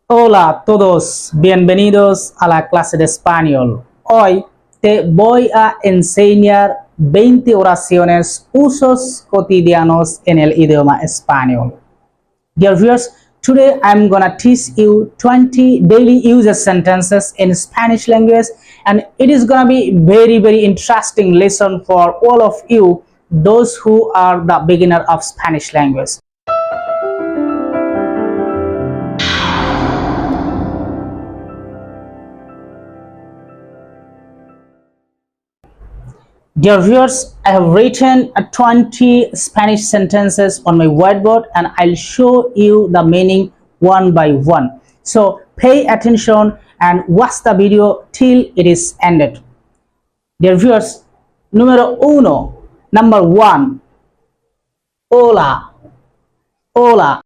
Hola a todos, bienvenidos a la clase de español. Hoy te voy a enseñar 20 oraciones, usos cotidianos en el idioma español. Dear viewers, today I'm gonna teach you 20 daily usage sentences in Spanish language, and it is gonna be very interesting lesson for all of you, those who are the beginner of Spanish language. Dear viewers, I have written 20 Spanish sentences on my whiteboard and I'll show you the meaning one by one. So pay attention and watch the video till it is ended. Dear viewers, number one, hola, hola.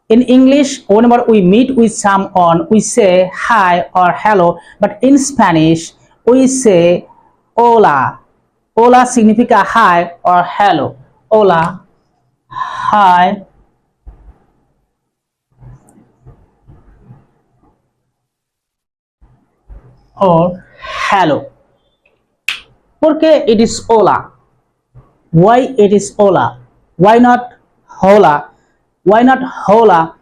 In English, whenever we meet with someone, we say hi or hello, but in Spanish, we say hola. Hola significa hi or hello. Hola, hi, or hello. ¿Por qué it is hola? Why it is hola? Why not hola? Why not hola?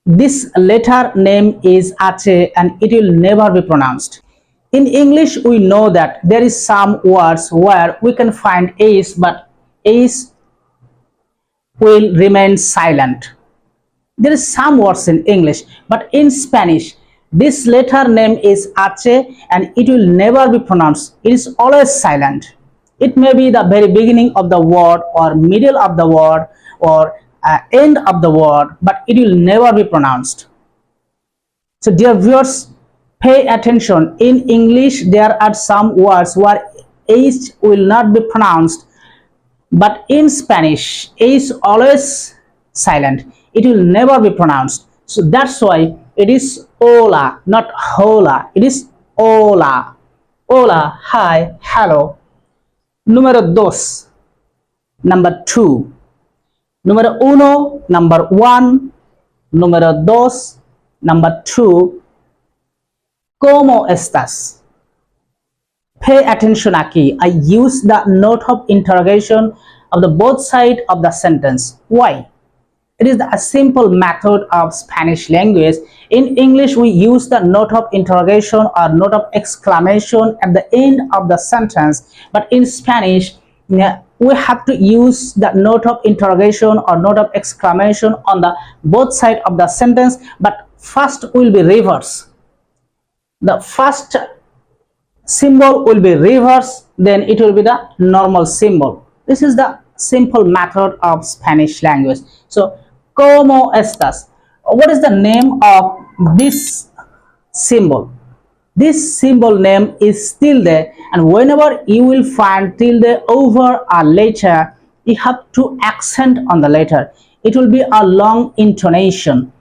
This letter name is H and it will never be pronounced. In English, we know that there is some words where we can find H, but H will remain silent. There is some words in English, but in Spanish, this letter name is H and it will never be pronounced. It is always silent. It may be the very beginning of the word or middle of the word or end of the word, but it will never be pronounced. So dear viewers, pay attention. In English, there are some words where H will not be pronounced, but in Spanish, H is always silent. It will never be pronounced. So that's why it is hola, not hola. It is hola. Hola, hi, hello. Número dos, number two. Número uno, number one. Número dos, number two. ¿Cómo estás? Pay attention aquí. I use the note of interrogation of the both side of the sentence. Why? It is a simple method of Spanish language. In English, we use the note of interrogation or note of exclamation at the end of the sentence. But in Spanish, we have to use the note of interrogation or note of exclamation on the both side of the sentence. But first will be reverse. The first symbol will be reverse, then it will be the normal symbol. This is the simple method of Spanish language. So, ¿cómo estás? What is the name of this symbol? This symbol name is tilde, and whenever you will find tilde over a letter, you have to accent on the letter. It will be a long intonation.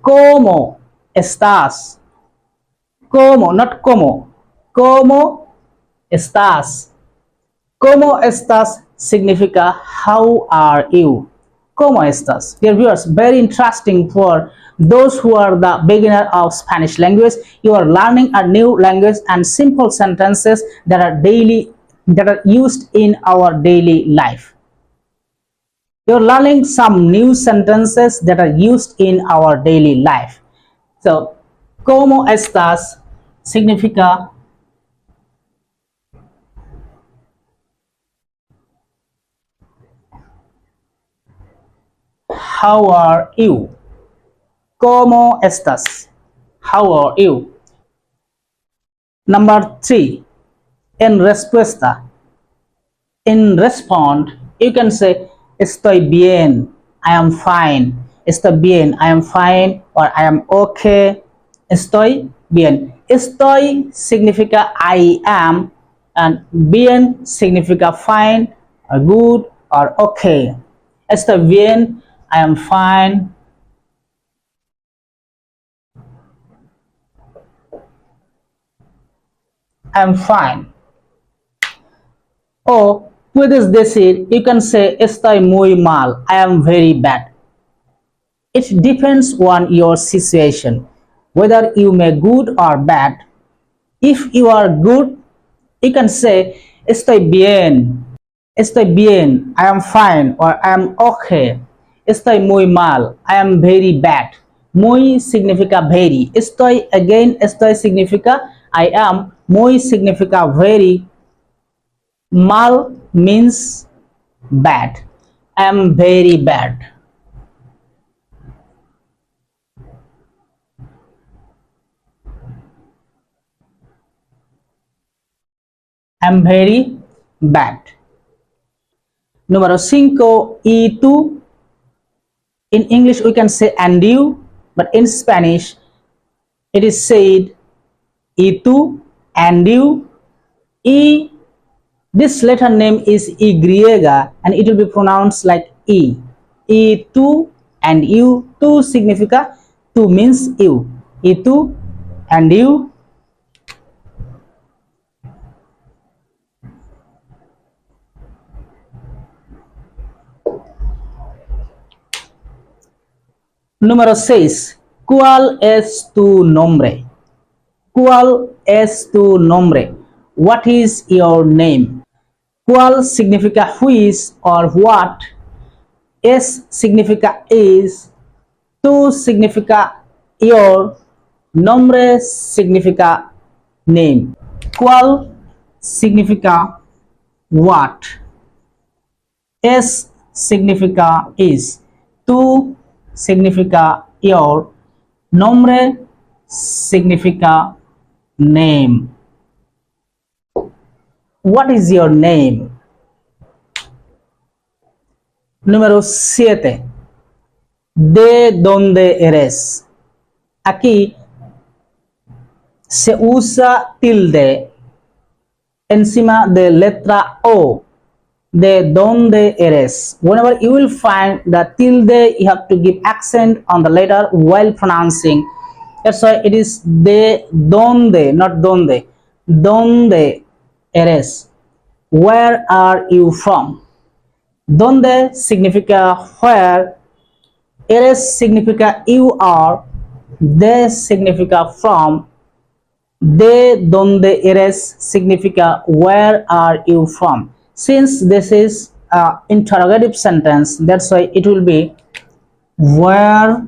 ¿Cómo estás? ¿Cómo? Not como. ¿Cómo estás? ¿Cómo estás significa how are you? ¿Cómo estás? Dear viewers, very interesting for those who are the beginner of Spanish language. You are learning a new language and simple sentences that are used in our daily life. You are learning some new sentences that are used in our daily life. So, ¿cómo estás? Significa how are you? ¿Cómo estás? How are you? Number three, en respuesta. In respond, you can say estoy bien, I am fine. Estoy bien, I am fine, or I am okay. Estoy bien. Estoy significa I am, and bien significa fine, or good, or okay. Estoy bien, I am fine. I am fine. Or puedes decir, you can say estoy muy mal, I am very bad. It depends on your situation. whether you may good or bad. If you are good, you can say estoy bien, estoy bien, I am fine or I am okay. Estoy muy mal, I am very bad. Muy significa very. Estoy again, estoy significa I am. Muy significa very. Mal means bad. I am very bad. I am very bad. Número 5, y tú. In English we can say and you, but in Spanish it is said y tú and you. Y, this letter name is Y and it will be pronounced like E. Y tú and you. Tú significa tú means you. Y tú and you. Número 6. ¿Cuál es tu nombre? ¿Cuál es tu nombre? What is your name? ¿Cuál significa which or what? Es significa is. Tú significa your. Nombre significa name. ¿Cuál significa what? Es significa is. Tú significa your. Nombre significa name. What is your name? Número 7. ¿De dónde eres? Aquí se usa tilde encima de letra O. ¿De dónde eres? Whenever you will find the tilde, you have to give accent on the letter while pronouncing. That's why it is de donde, not donde. ¿Dónde eres? Where are you from? Donde significa where, eres significa you are, de significa from, de donde eres significa where are you from. Since this is an interrogative sentence, that's why it will be where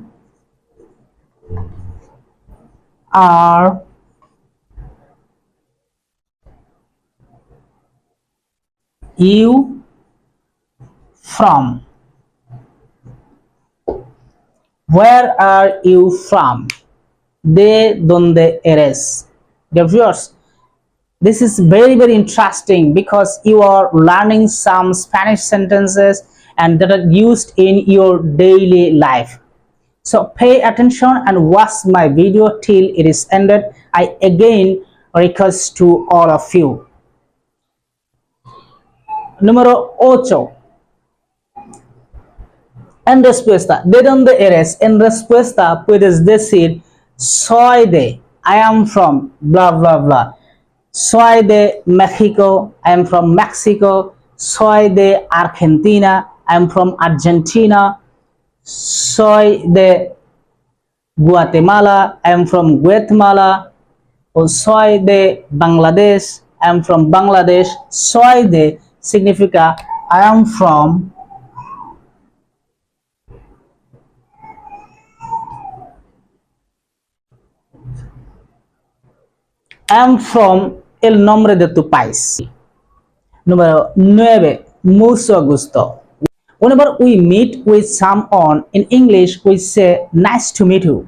are you from? Where are you from? De donde eres? Dear viewers, this is very interesting because you are learning some Spanish sentences and that are used in your daily life. So pay attention and watch my video till it is ended. I again request to all of you. Número 8. En respuesta, ¿de dónde eres? En respuesta puedes decir soy de, I am from, blah blah blah. Soy de México, I am from Mexico. Soy de Argentina, I am from Argentina. Soy de Guatemala, I am from Guatemala. O soy de Bangladesh, I am from Bangladesh. Soy de significa I am from. I am from el nombre de tu país. Número 9. Mucho gusto. Whenever we meet with someone in English, we say nice to meet you.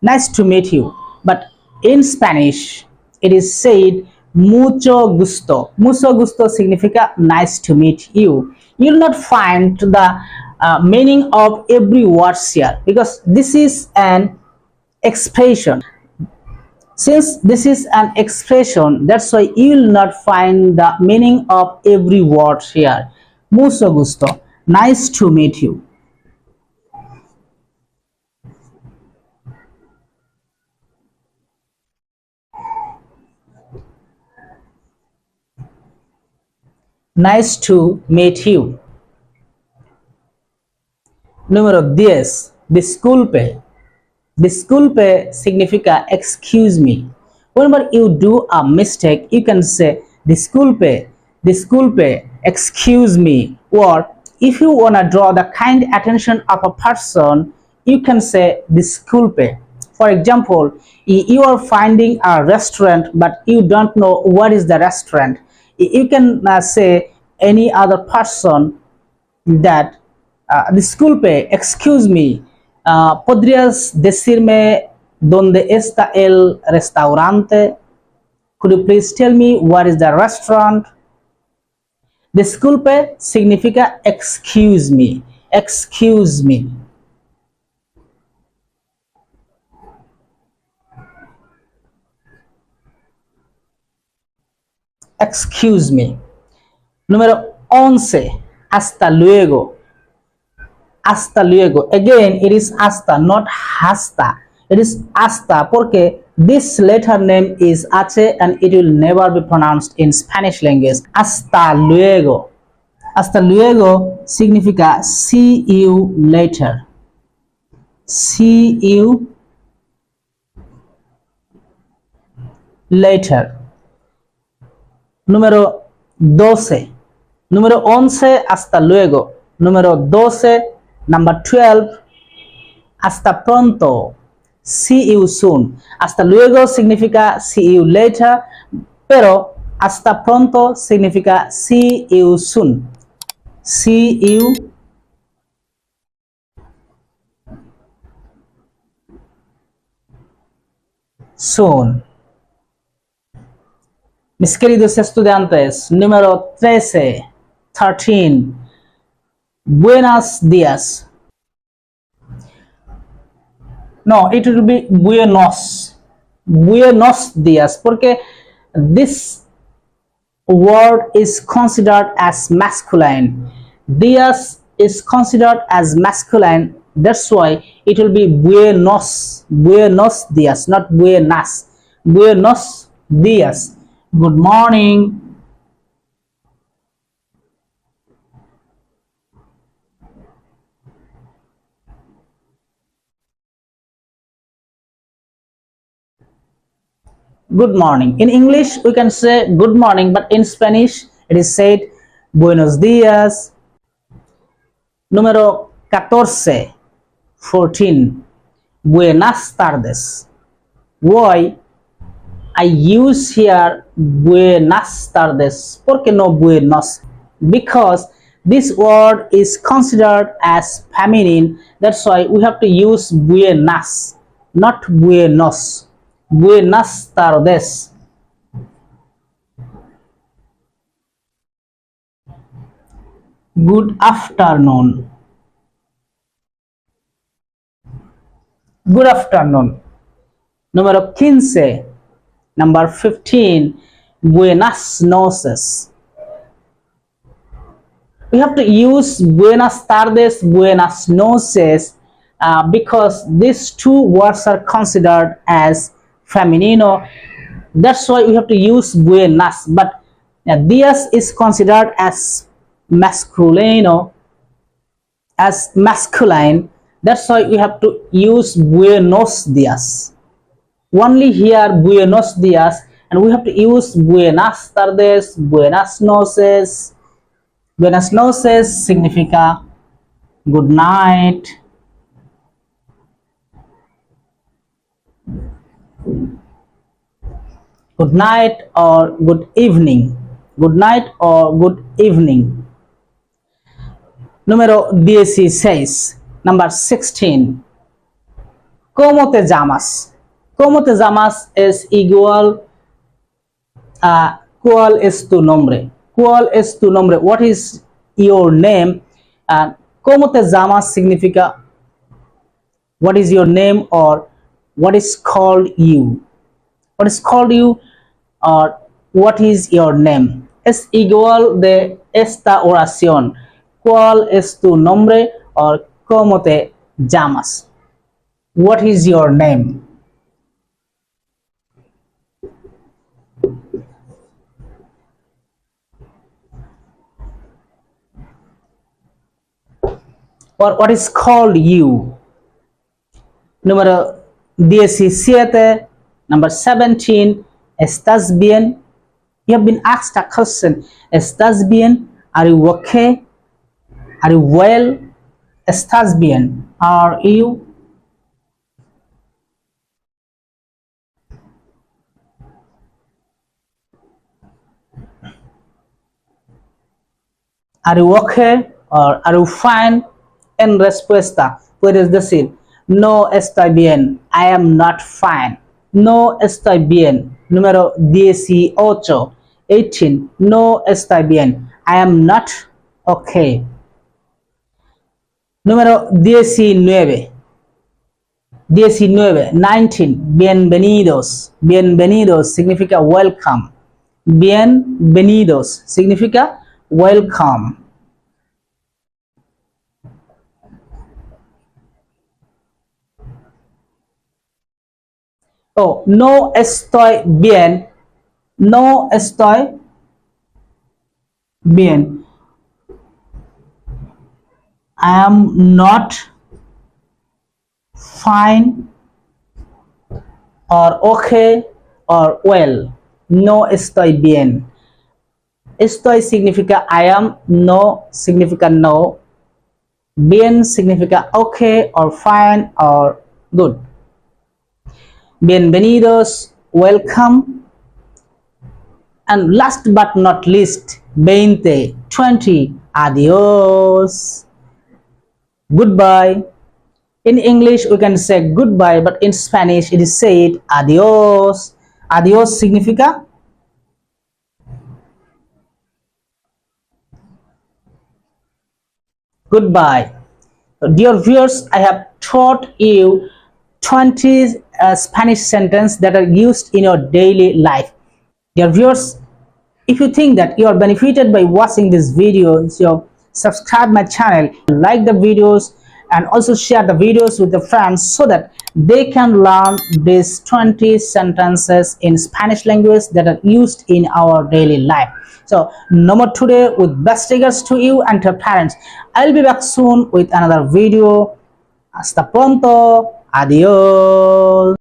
Nice to meet you. But in Spanish, it is said mucho gusto. Mucho gusto significa nice to meet you. You will not find the meaning of every word here because this is an expression. Since this is an expression, that's why you will not find the meaning of every word here. Mucho gusto. Nice to meet you. Nice to meet you. Número 10. Disculpe. Disculpe significa excuse me. Whenever you do a mistake, you can say disculpe, disculpe, excuse me. Or if you want to draw the kind attention of a person, you can say disculpe. For example, you are finding a restaurant but you don't know what is the restaurant. You can say any other person that disculpe, excuse me, ¿podrías decirme dónde está el restaurante? Could you please tell me what is the restaurant? Disculpe significa excuse me, excuse me. Excuse me. Número 11, hasta luego. Hasta luego. Again, it is hasta, not hasta. It is hasta porque this letter name is H and it will never be pronounced in Spanish language. Hasta luego. Hasta luego significa see you later. See you later. Número 12. Número 11, hasta luego. Número 12, number 12, hasta pronto. See you soon. Hasta luego significa see you later, pero hasta pronto significa see you soon. See you soon. Mis queridos estudiantes, número 13, 13. Buenos días. No, it will be buenos. Buenos días, porque this word is considered as masculine. Días is considered as masculine. That's why it will be buenos. Buenos días, not buenas. Buenos días. Good morning. Good morning. In English, we can say good morning, but in Spanish, it is said buenos días. Número 14, 14. Buenas tardes. Why I use here buenas tardes? ¿Por qué no buenos? Because this word is considered as feminine. That's why we have to use buenas, not buenos. Buenas tardes. Good afternoon. Good afternoon. Número 15. Number 15. Buenas noches. We have to use buenas tardes, buenas noches because these two words are considered as feminino. That's why we have to use buenas, but días is considered as masculino, as masculine. That's why we have to use buenos días. Only here buenos días, and we have to use buenas tardes, buenas noches. Buenas noches significa good night. Good night or good evening. Good night or good evening. Número 16. Number 16. ¿Cómo te llamas? ¿Cómo te llamas es igual a ¿cuál es tu nombre? ¿Cuál es tu nombre? What is your name? ¿Cómo te llamas significa what is your name or what is called you? What is called you or what is your name? Es igual de esta oración. ¿Cuál es tu nombre or cómo te llamas? What is your name? Or what is called you? Número 17. Number 17. ¿Estás bien? You have been asked a question. ¿Estás bien? Are you okay? Are you well? ¿Estás bien? Are you? Are you okay? Or are you fine? En respuesta, puedes decir, no estoy bien. I am not fine. No estoy bien. Número 18. 18. No estoy bien. I am not okay. Número 19. 19. Bienvenidos. Bienvenidos significa welcome. Bienvenidos significa welcome. Oh, no estoy bien. No estoy bien. I am not fine or okay or well. No estoy bien. Estoy significa I am, no significa no. Bien significa okay or fine or good. Bienvenidos, welcome. And last but not least, 20, 20, adios, goodbye. In English, we can say goodbye, but in Spanish, it is said adios. Adios significa goodbye. Dear viewers, I have taught you 20 Spanish sentences that are used in your daily life. Dear viewers, if you think that you are benefited by watching this video, so subscribe my channel, like the videos, and also share the videos with the friends so that they can learn these 20 sentences in Spanish language that are used in our daily life. So no more today, with best regards to you and to your parents. I'll be back soon with another video. Hasta pronto. Adiós.